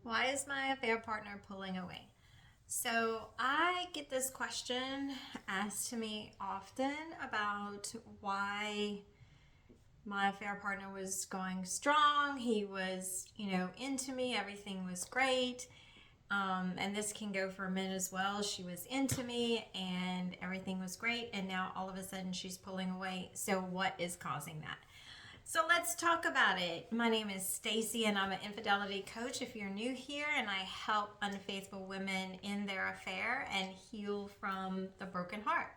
Why is my affair partner pulling away? So I get this question asked to me often about why my affair partner was going strong. He was, into me. Everything was great. And this can go for men as well. She was into me and everything was great. And now all of a sudden she's pulling away. So what is causing that? So let's talk about it. My name is Stacey and I'm an infidelity coach if you're new here, and I help unfaithful women in their affair and heal from the broken heart.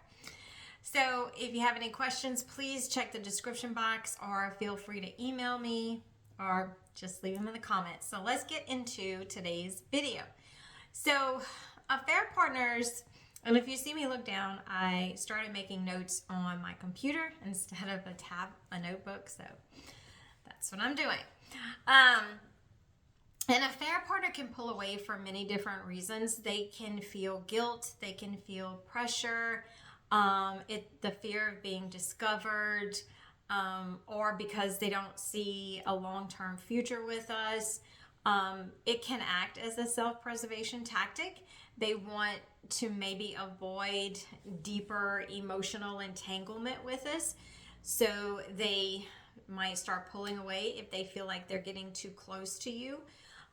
So if you have any questions, please check the description box or feel free to email me or just leave them in the comments. So let's get into today's video. So affair partners, and if you see me look down, I started making notes on my computer instead of a notebook. So that's what I'm doing. An affair partner can pull away for many different reasons. They can feel guilt. They can feel pressure, the fear of being discovered, or because they don't see a long-term future with us. It can act as a self-preservation tactic. They want to maybe avoid deeper emotional entanglement with us. So they might start pulling away if they feel like they're getting too close to you.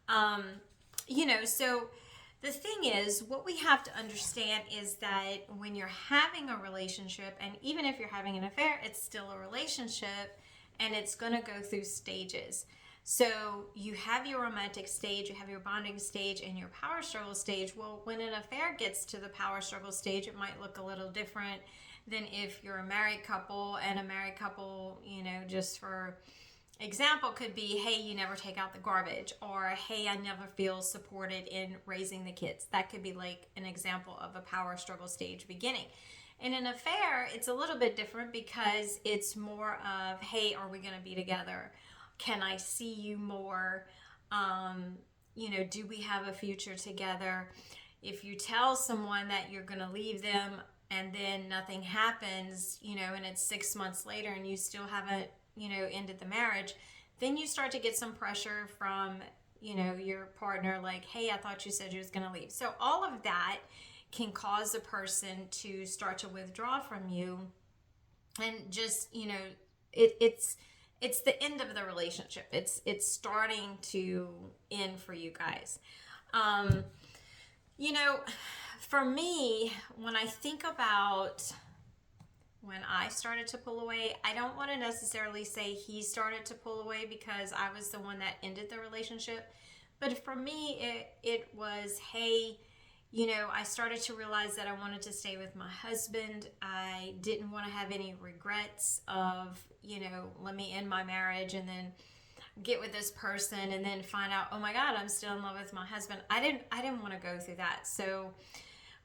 So the thing is, what we have to understand is that when you're having a relationship, and even if you're having an affair, it's still a relationship and it's going to go through stages. So you have your romantic stage, you have your bonding stage, and your power struggle stage. Well, when an affair gets to the power struggle stage, it might look a little different than if you're a married couple. And a married couple, just for example, could be, hey, you never take out the garbage, or hey, I never feel supported in raising the kids. That could be like an example of a power struggle stage beginning. In an affair, it's a little bit different because it's more of, hey, are we going to be together? Can I see you more? Do we have a future together? If you tell someone that you're going to leave them and then nothing happens, and it's 6 months later and you still haven't, ended the marriage, then you start to get some pressure from, your partner, like, hey, I thought you said you was going to leave. So all of that can cause a person to start to withdraw from you, and just, it's the end of the relationship. It's starting to end for you guys. For me, when I think about when I started to pull away, I don't want to necessarily say he started to pull away because I was the one that ended the relationship. But for me, it was, hey, I started to realize that I wanted to stay with my husband. I didn't want to have any regrets of, let me end my marriage and then get with this person and then find out, oh my God, I'm still in love with my husband. I didn't want to go through that. So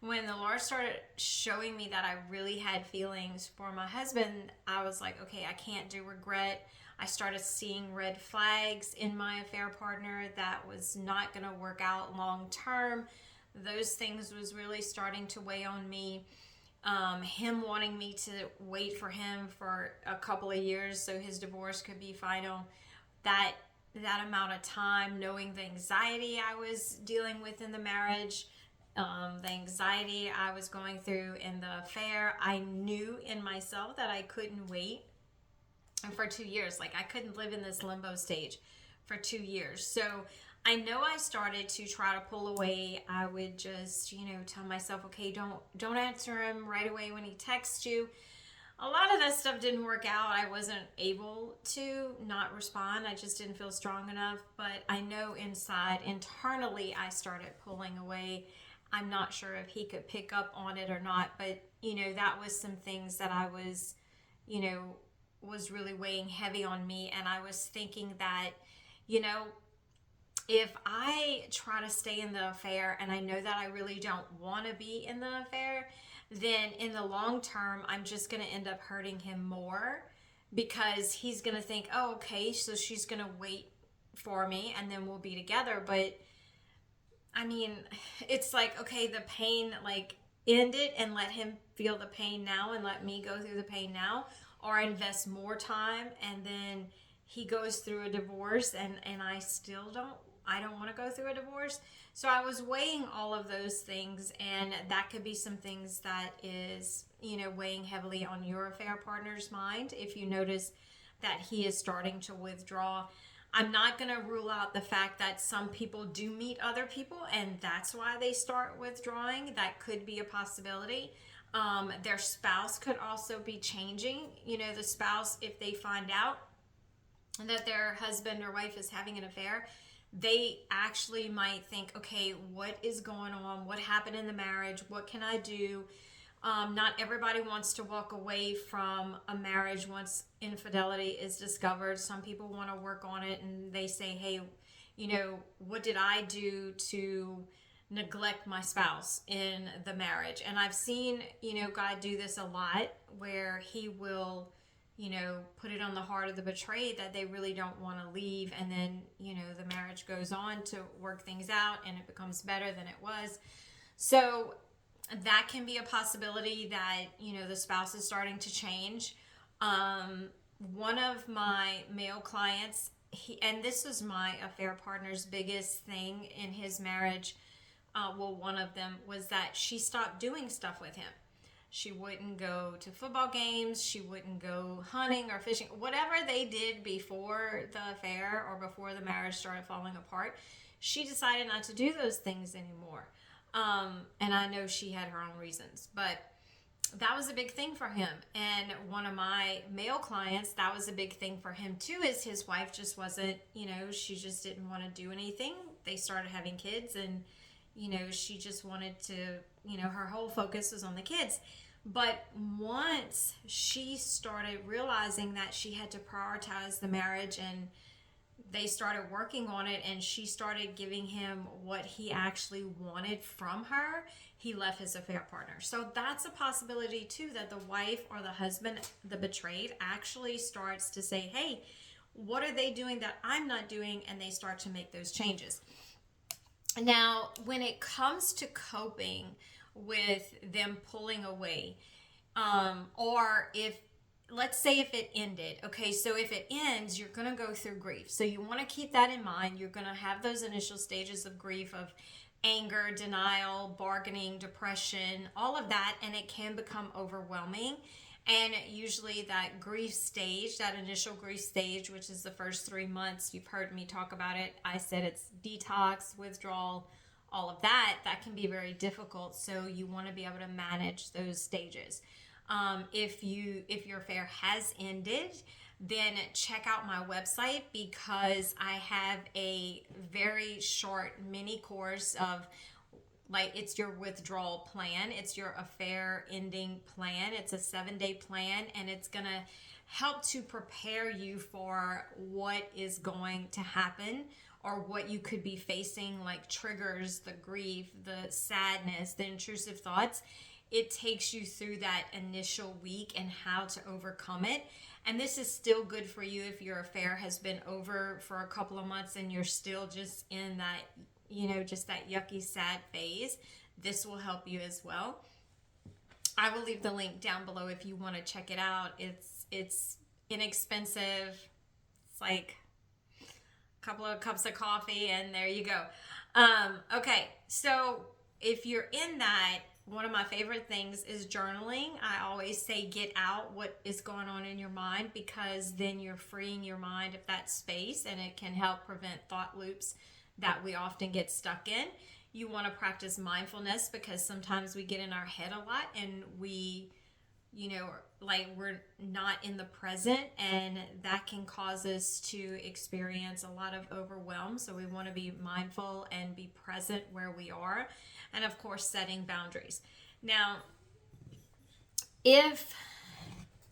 when the Lord started showing me that I really had feelings for my husband, I was like, okay, I can't do regret. I started seeing red flags in my affair partner that was not going to work out long term. Those things was really starting to weigh on me. Him wanting me to wait for him for a couple of years so his divorce could be final. That amount of time, knowing the anxiety I was dealing with in the marriage, the anxiety I was going through in the affair, I knew in myself that I couldn't wait for 2 years. Like, I couldn't live in this limbo stage for 2 years. So I know I started to try to pull away. I would just, tell myself, okay, don't answer him right away when he texts you. A lot of that stuff didn't work out. I wasn't able to not respond. I just didn't feel strong enough. But I know internally, I started pulling away. I'm not sure if he could pick up on it or not. But, that was some things that I was, was really weighing heavy on me. And I was thinking that, if I try to stay in the affair and I know that I really don't want to be in the affair, then in the long term, I'm just going to end up hurting him more, because he's going to think, oh, okay, so she's going to wait for me and then we'll be together. But I mean, it's like, okay, the pain, like, end it and let him feel the pain now and let me go through the pain now, or invest more time and then he goes through a divorce and I still don't I don't want to go through a divorce. So I was weighing all of those things, and that could be some things that is, weighing heavily on your affair partner's mind. If you notice that he is starting to withdraw, I'm not going to rule out the fact that some people do meet other people and that's why they start withdrawing. That could be a possibility. Their spouse could also be changing. The spouse, if they find out that their husband or wife is having an affair, they actually might think, okay, what is going on? What happened in the marriage? What can I do? Not everybody wants to walk away from a marriage once infidelity is discovered. Some people want to work on it, and they say, hey, what did I do to neglect my spouse in the marriage? And I've seen, God do this a lot, where he will, put it on the heart of the betrayed that they really don't want to leave. And then, the marriage goes on to work things out and it becomes better than it was. So that can be a possibility that, the spouse is starting to change. One of my male clients, and this was my affair partner's biggest thing in his marriage. One of them was that she stopped doing stuff with him. She wouldn't go to football games. She wouldn't go hunting or fishing. Whatever they did before the affair or before the marriage started falling apart, she decided not to do those things anymore. And I know she had her own reasons, but that was a big thing for him. And one of my male clients, that was a big thing for him too, is his wife just wasn't, she just didn't want to do anything. They started having kids, and she just wanted to, her whole focus was on the kids. But once she started realizing that she had to prioritize the marriage, and they started working on it, and she started giving him what he actually wanted from her, he left his affair partner. So that's a possibility too, that the wife or the husband, the betrayed, actually starts to say, hey, what are they doing that I'm not doing? And they start to make those changes. Now, when it comes to coping with them pulling away, or let's say if it ended, okay, so if it ends, you're going to go through grief. So you want to keep that in mind. You're going to have those initial stages of grief, of anger, denial, bargaining, depression, all of that, and it can become overwhelming. And usually that grief stage, that initial grief stage, which is the first 3 months, you've heard me talk about it. I said it's detox, withdrawal, all of that. That can be very difficult. So you want to be able to manage those stages. If your affair has ended, then check out my website, because I have a very short mini course of, it's your withdrawal plan. It's your affair ending plan. It's a 7-day plan, and it's going to help to prepare you for what is going to happen, or what you could be facing, like triggers, the grief, the sadness, the intrusive thoughts. It takes you through that initial week and how to overcome it. And this is still good for you if your affair has been over for a couple of months and you're still just in that, just that yucky, sad phase. This will help you as well. I will leave the link down below if you want to check it out. It's inexpensive. It's like a couple of cups of coffee, and there you go. Okay, so if you're in that, one of my favorite things is journaling. I always say get out what is going on in your mind, because then you're freeing your mind of that space, and it can help prevent thought loops that we often get stuck in. You want to practice mindfulness, because sometimes we get in our head a lot, and we, we're not in the present, and that can cause us to experience a lot of overwhelm. So we want to be mindful and be present where we are. And of course, setting boundaries. Now, if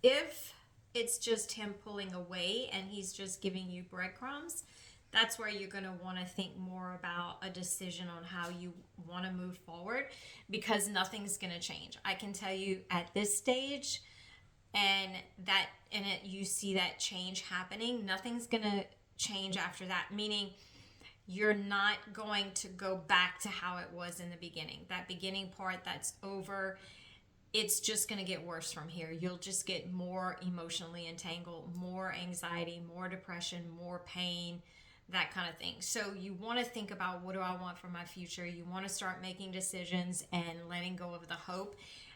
it's just him pulling away and he's just giving you breadcrumbs, that's where you're going to want to think more about a decision on how you want to move forward, because nothing's going to change. I can tell you at this stage, you see that change happening, nothing's going to change after that, meaning you're not going to go back to how it was in the beginning. That beginning part, that's over. It's just going to get worse from here. You'll just get more emotionally entangled, more anxiety, more depression, more pain. that kind of thing. So you want to think about, what do I want for my future? You want to start making decisions and letting go of the hope.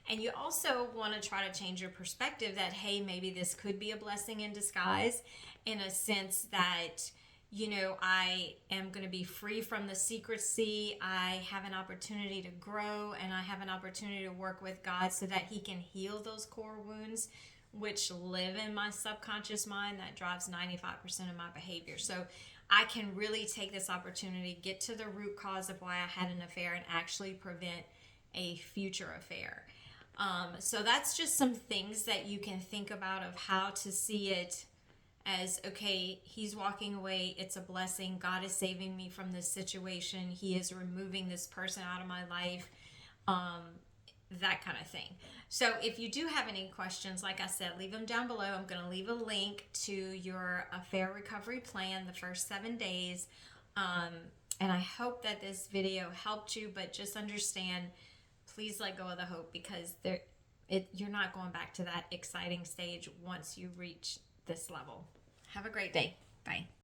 And you also want to try to change your perspective that, hey, maybe this could be a blessing in disguise, in a sense that, you know, I am going to be free from the secrecy. I have an opportunity to grow, and I have an opportunity to work with God so that he can heal those core wounds, which live in my subconscious mind that drives 95% of my behavior. So I can really take this opportunity, get to the root cause of why I had an affair, and actually prevent a future affair. So that's just some things that you can think about of how to see it as, okay, he's walking away. It's a blessing. God is saving me from this situation. He is removing this person out of my life. That kind of thing. So if you do have any questions, like I said, leave them down below. I'm going to leave a link to your affair recovery plan, the first 7 days. And I hope that this video helped you, but just understand, please let go of the hope, because you're not going back to that exciting stage once you reach this level. Have a great day. Bye.